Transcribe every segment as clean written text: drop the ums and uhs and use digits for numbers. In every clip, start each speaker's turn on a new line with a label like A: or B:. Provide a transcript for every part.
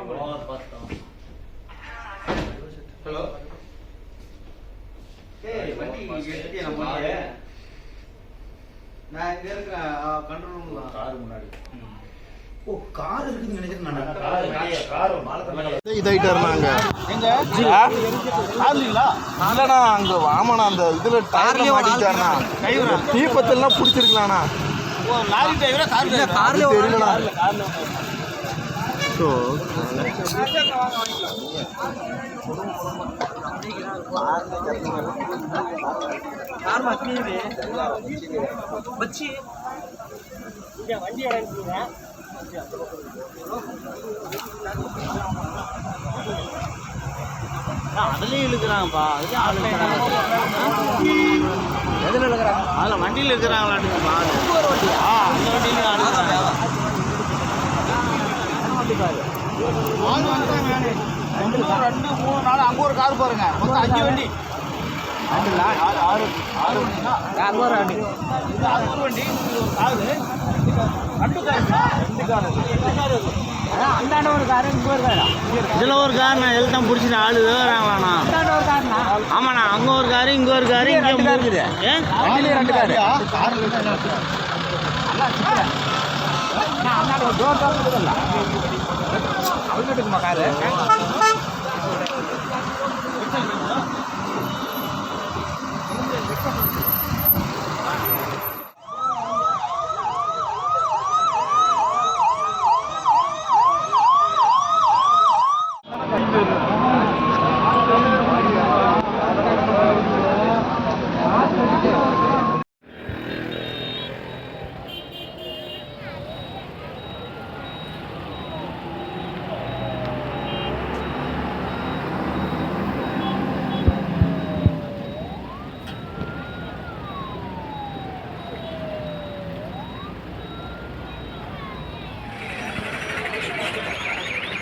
A: hello வண்டி எடுத்துட்டியா நம்ம நான் இங்க இருக்கிறேன் கண்ட்ரோல் ரூம்ல கார் முன்னாடி ஓ கார் இருக்குன்னு நினைக்கிறேன் நான் கார்
B: இதாயிட்டு இருந்தாங்க
A: எங்க கார்லீங்களா
B: இல்லண்ணா அங்க ஆமாண்ணா அந்த இதுல டயர்ல மாட்டிட்டாருண்ணா தீபத்தெல்லாம் பிடிச்சிருக்கலாண்ணா
A: ஓ லாரி டிரைவரா கார்ல
B: தெரியலண்ணா ஸோ
C: வச்சு வண்டி அதுலயும் இழுக்கிறாங்கப்பா அதுலயும் ஆள் எதுல இழுக்கிறாங்க அதில் வண்டியில் இருக்கிறாங்களாட்டுப்பா அந்த வண்டியிலும் ஆள்
A: ரெண்டு 3 4 அங்க ஒரு கார் பாருங்க மொத்தம் 5 வண்டி 6 வண்டினா 6 வண்டி இது 6 வண்டி
C: அந்தாண்ட ஒரு காரு இங்கே ஒரு காரா இதில் ஒரு கார் நான் எல்லாம் பிடிச்சிட்டு ஆள் வராங்களாண்ணா அந்தாண்ட ஒரு காருண்ணா ஆமாண்ணா அங்கே ஒரு காரு இங்கே ஒரு காரு இங்கே இருக்குது ஏன் 2 காரு அந்தாண்ட ஒரு டோர் இருக்குதுல்ல அவங்க இருக்குமா காரு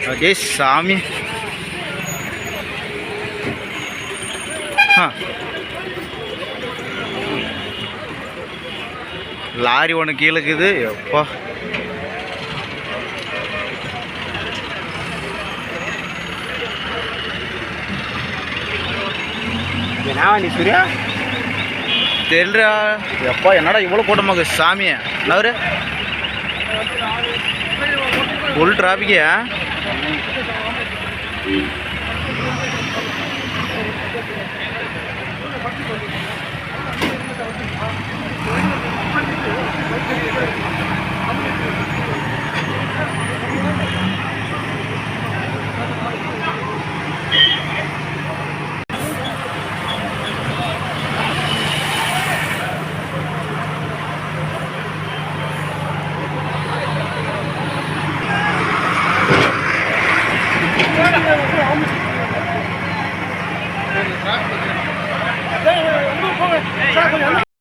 A: अरे सामी லாரி ஒன்று கீழே இருக்குது எப்பா
C: என்ன வண்டி சூர்யா
A: தெரியல எப்பா என்னடா இவ்வளோ கூட்டமாக சாமியை அவரு ஃபுல் டிராஃபிக்கா